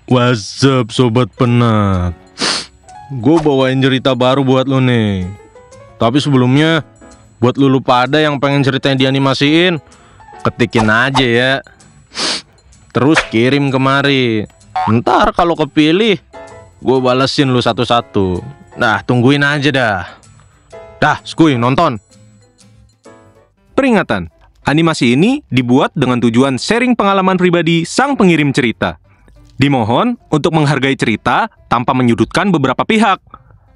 What's up Sobat Penat? Gue bawain cerita baru buat lo nih. Tapi sebelumnya, buat lu pada yang pengen ceritanya dianimasiin, ketikin aja ya. Terus kirim kemari. Ntar kalau kepilih, gue balesin lu satu-satu. Nah, tungguin aja dah. Dah, skuy nonton. Peringatan, animasi ini dibuat dengan tujuan sharing pengalaman pribadi sang pengirim cerita. Dimohon untuk menghargai cerita tanpa menyudutkan beberapa pihak.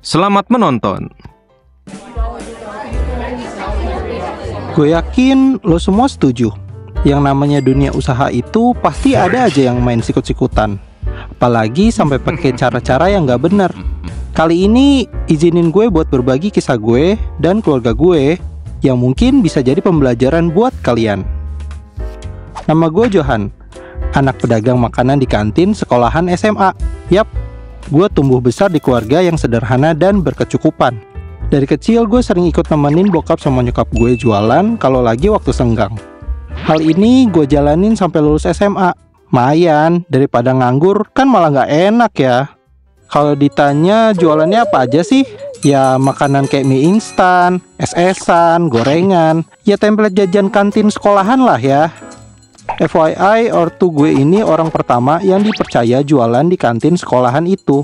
Selamat menonton. Gue yakin lo semua setuju. Yang namanya dunia usaha itu pasti ada aja yang main sikut-sikutan. Apalagi sampai pakai cara-cara yang gak bener. Kali ini izinin gue buat berbagi kisah gue dan keluarga gue yang mungkin bisa jadi pembelajaran buat kalian. Nama gue Johan, anak pedagang makanan di kantin sekolahan SMA. Yap, gue tumbuh besar di keluarga yang sederhana dan berkecukupan. Dari kecil gue sering ikut nemenin bokap sama nyokap gue jualan kalau lagi waktu senggang. Hal ini gue jalanin sampai lulus SMA. Mayan, daripada nganggur kan malah gak enak ya. Kalau ditanya jualannya apa aja sih? Ya makanan kayak mie instan, es-esan, gorengan. Ya template jajan kantin sekolahan lah ya. FYI, ortu gue ini orang pertama yang dipercaya jualan di kantin sekolahan itu.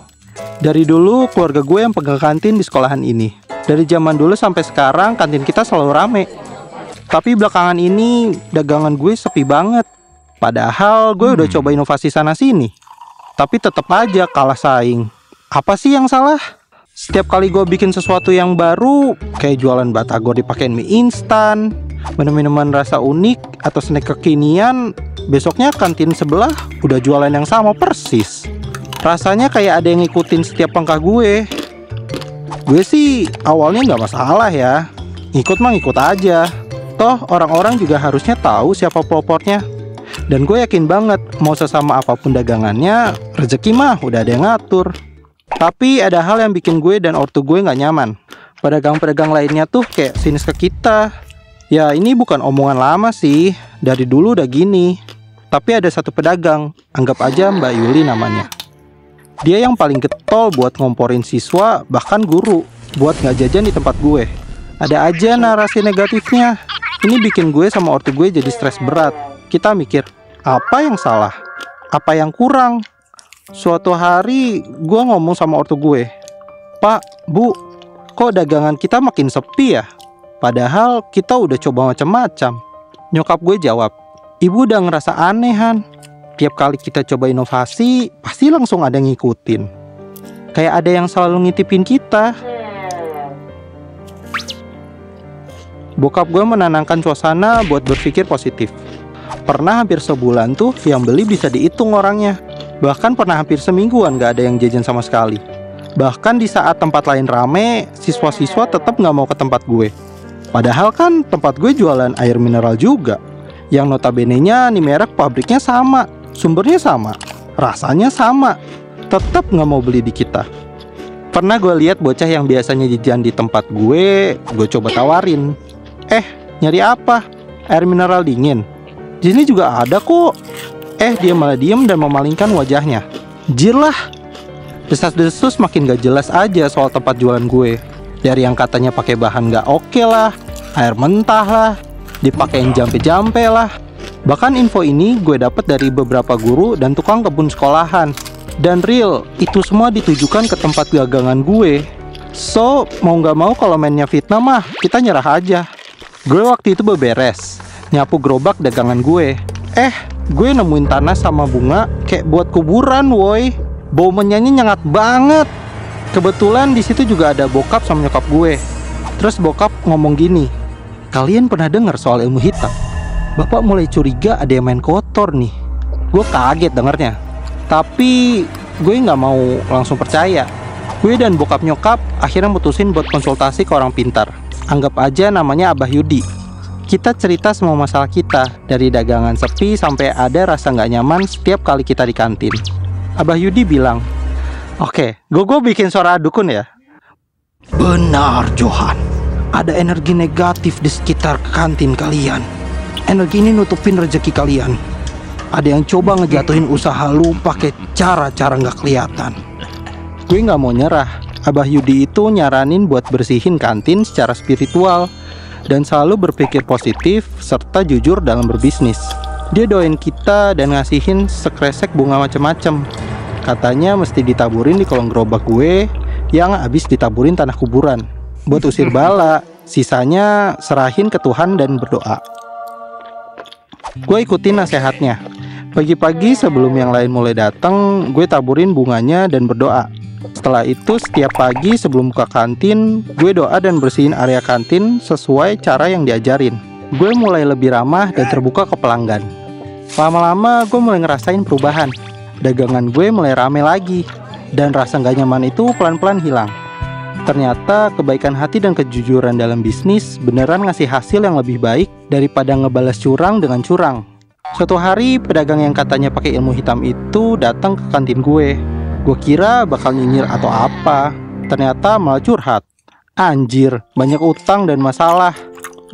Dari dulu keluarga gue yang pegang kantin di sekolahan ini. Dari zaman dulu sampai sekarang kantin kita selalu rame. Tapi belakangan ini dagangan gue sepi banget. Padahal gue udah coba inovasi sana sini, tapi tetap aja kalah saing. Apa sih yang salah? Setiap kali gue bikin sesuatu yang baru, kayak jualan batagor dipakein mie instan, minum-minuman rasa unik, atau snack kekinian, besoknya kantin sebelah udah jualan yang sama persis. Rasanya kayak ada yang ngikutin setiap langkah gue. Gue sih awalnya gak masalah ya, ngikut mah ngikut aja. Toh orang-orang juga harusnya tahu siapa pelopornya. Dan gue yakin banget mau sesama apapun dagangannya, rezeki mah udah ada yang ngatur. Tapi ada hal yang bikin gue dan ortu gue gak nyaman. Pedagang-pedagang lainnya tuh kayak sinis ke kita. Ya ini bukan omongan lama sih, dari dulu udah gini. Tapi ada satu pedagang, anggap aja Mbak Yuli namanya. Dia yang paling getol buat ngomporin siswa, bahkan guru, buat gak jajan di tempat gue. Ada aja narasi negatifnya. Ini bikin gue sama ortu gue jadi stres berat. Kita mikir, apa yang salah? Apa yang kurang? Suatu hari gue ngomong sama ortu gue, "Pak, Bu, kok dagangan kita makin sepi ya? Padahal kita udah coba macam-macam." Nyokap gue jawab, "Ibu udah ngerasa anehan. Tiap kali kita coba inovasi, pasti langsung ada yang ngikutin. Kayak ada yang selalu ngintipin kita." Bokap gue menenangkan suasana buat berpikir positif. Pernah hampir sebulan tuh yang beli bisa dihitung orangnya. Bahkan pernah hampir semingguan gak ada yang jajan sama sekali. Bahkan di saat tempat lain rame, siswa-siswa tetap gak mau ke tempat gue. Padahal kan tempat gue jualan air mineral juga, yang notabene-nya nih merek pabriknya sama, sumbernya sama, rasanya sama, tetap gak mau beli di kita. Pernah gue lihat bocah yang biasanya jajan di tempat gue coba tawarin, "Nyari apa? Air mineral dingin? Di sini juga ada kok." Dia malah diem dan memalingkan wajahnya. Jir lah. Desas-desus makin gak jelas aja soal tempat jualan gue. Dari yang katanya pakai bahan gak oke lah, air mentah lah, dipakein jampe-jampe lah. Bahkan info ini gue dapet dari beberapa guru dan tukang kebun sekolahan. Dan real, itu semua ditujukan ke tempat dagangan gue. So, mau gak mau kalau mainnya fitnah mah, kita nyerah aja. Gue waktu itu beberes, nyapu gerobak dagangan gue. Gue nemuin tanah sama bunga kayak buat kuburan, woi. Bau menyanyi nyengat banget. Kebetulan di situ juga ada bokap sama nyokap gue. Terus bokap ngomong gini, "Kalian pernah dengar soal ilmu hitam? Bapak mulai curiga ada yang main kotor nih." Gue kaget dengernya. Tapi gue gak mau langsung percaya. Gue dan bokap nyokap akhirnya mutusin buat konsultasi ke orang pintar. Anggap aja namanya Abah Yudi. Kita cerita semua masalah kita, dari dagangan sepi sampai ada rasa gak nyaman setiap kali kita di kantin. Abah Yudi bilang, "Oke, gue bikin suara dukun ya." "Benar Johan, ada energi negatif di sekitar kantin kalian. Energi ini nutupin rezeki kalian. Ada yang coba ngejatuhin usaha lu pakai cara-cara nggak kelihatan. Gue nggak mau nyerah. Abah Yudi itu nyaranin buat bersihin kantin secara spiritual dan selalu berpikir positif serta jujur dalam berbisnis. Dia doain kita dan ngasihin sekresek bunga macem-macem. Katanya mesti ditaburin di kolong gerobak gue yang habis ditaburin tanah kuburan buat usir bala. Sisanya serahin ke Tuhan dan berdoa. Gue ikutin nasihatnya. Pagi-pagi sebelum yang lain mulai datang, gue taburin bunganya dan berdoa. Setelah itu setiap pagi sebelum buka kantin, gue doa dan bersihin area kantin sesuai cara yang diajarin. Gue mulai lebih ramah dan terbuka ke pelanggan. Lama-lama gue mulai ngerasain perubahan. Dagangan gue mulai rame lagi, dan rasa gak nyaman itu pelan-pelan hilang. Ternyata kebaikan hati dan kejujuran dalam bisnis beneran ngasih hasil yang lebih baik daripada ngebalas curang dengan curang. Suatu hari pedagang yang katanya pakai ilmu hitam itu datang ke kantin gue. Gue kira bakal nyinyir atau apa. Ternyata malah curhat. Anjir, banyak utang dan masalah.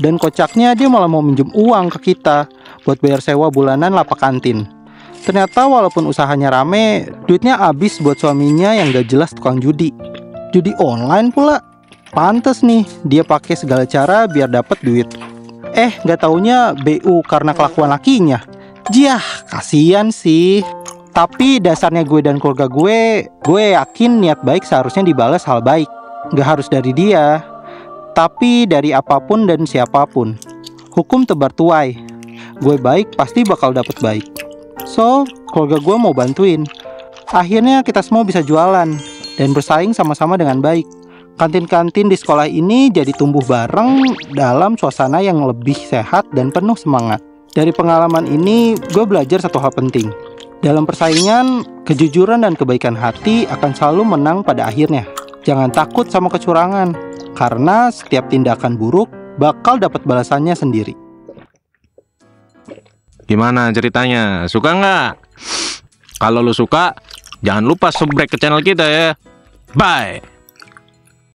Dan kocaknya dia malah mau minjem uang ke kita buat bayar sewa bulanan lapak kantin. Ternyata walaupun usahanya rame, duitnya habis buat suaminya yang gak jelas tukang judi. Judi online pula. Pantes nih dia pakai segala cara biar dapat duit. Gak taunya BU karena kelakuan lakinya. Jiah, kasihan sih. Tapi dasarnya gue dan keluarga gue yakin niat baik seharusnya dibalas hal baik. Gak harus dari dia, tapi dari apapun dan siapapun. Hukum tebar tuai. Gue baik pasti bakal dapet baik. So, keluarga gue mau bantuin. Akhirnya kita semua bisa jualan dan bersaing sama-sama dengan baik. Kantin-kantin di sekolah ini jadi tumbuh bareng dalam suasana yang lebih sehat dan penuh semangat. Dari pengalaman ini, gue belajar satu hal penting. Dalam persaingan, kejujuran dan kebaikan hati akan selalu menang pada akhirnya. Jangan takut sama kecurangan, karena setiap tindakan buruk bakal dapat balasannya sendiri. Gimana ceritanya? Suka nggak? Kalau lu suka, jangan lupa subscribe ke channel kita ya. Bye!